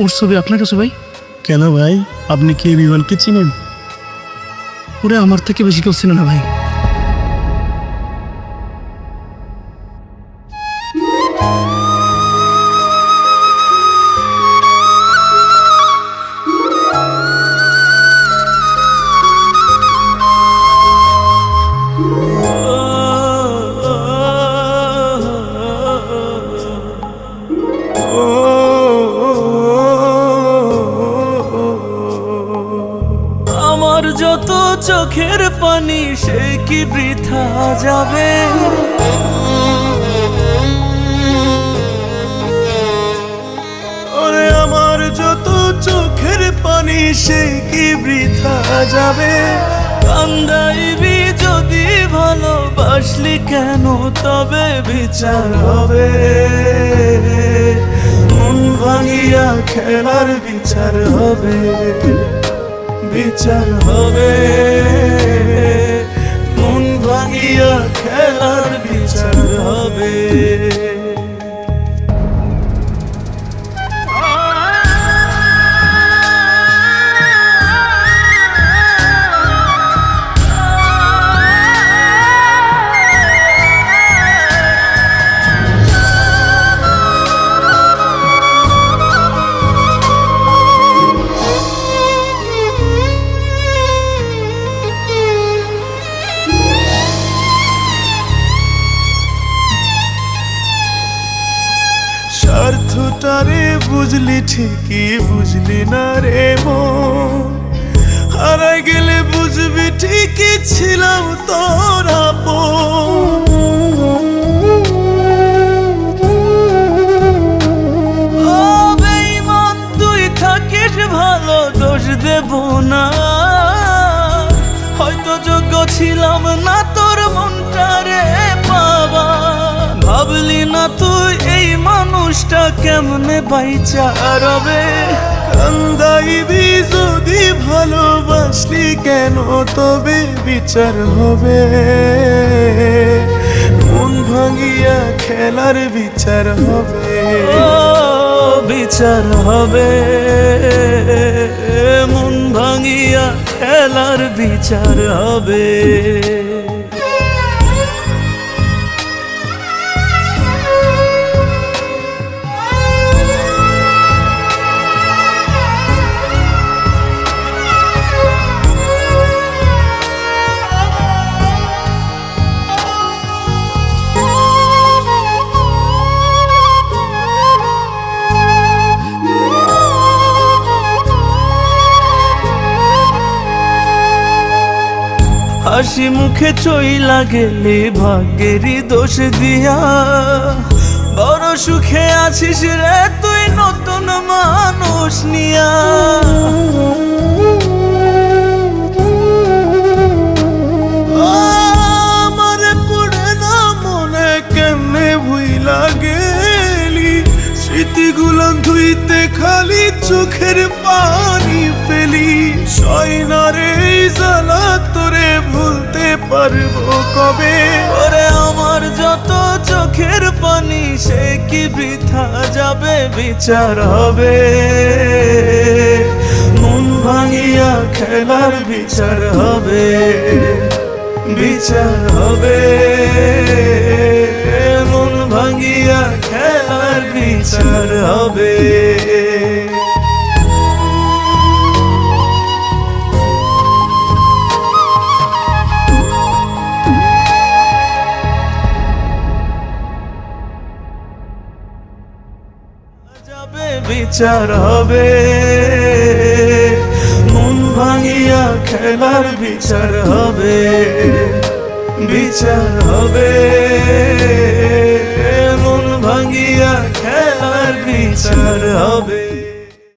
ওর ছবি আপনার কাছে ভাই? কেন ভাই, আপনি কি বিমলকে চিনেন? ওরে আমার থেকে বেশি কেউ ছিল না ভাই। আমার যত চোখের পানি সে কি বৃথা যাবে? ওরে আমার যত চোখের পানি সে কি বৃথা যাবে? কান্দাইবি যদি ভালোবাসলি কেন তবে বিচার হবে। মন ভাঙিয়া খেলার বিচার হবে, বিচার হবে। মন ভাঙিয়া খেলার বিচার হবে। স্বার্থটারে বুঝলি ঠিকই, বুঝলি না রে মন। হারাই গেলে বুঝবি ঠিকই ছিলাম তোর আপন। ও বেঈমান তুই থাকিস ভালো, দোষ দেব না। হয়তো যোগ্য ছিলাম না তোর মনটারে পাবা। ভাবলি না তুই এই মানুষটা কেমনে বাইচা রবে? কান্দাইবি যদি ভালোবাসলি কেন তবে বিচার হবে। মন ভাঙিয়া খেলার বিচার হবে, বিচার হবে। মন ভাঙিয়া খেলার বিচার হবে। হাসি মুখে চইলা গেলে ভাগ্যেরই দোষ দিয়া। বড় সুখে আছিস রে তুই নতুন মানুষ নিয়া। আমার পড়ে না মনে কেমনে ভুইলা গেলি। স্মৃতিগুলো ধুইতে খালি চোখের পানি ফেলি। সয়নারে জ্বালা তোরে ভুলতে পারবো কবে? ওরে আমার যত চোখের পানি সে কি বৃথা যাবে? বিচার হবে। মন ভাঙিয়া খেলার বিচার হবে, বিচার হবে। মন ভাঙিয়া খেলার বিচার হবে। বিচার হবে। মন ভাঙিয়া খেলার বিচার হবে, বিচার হবে। মন ভাঙিয়া খেলার বিচার হবে।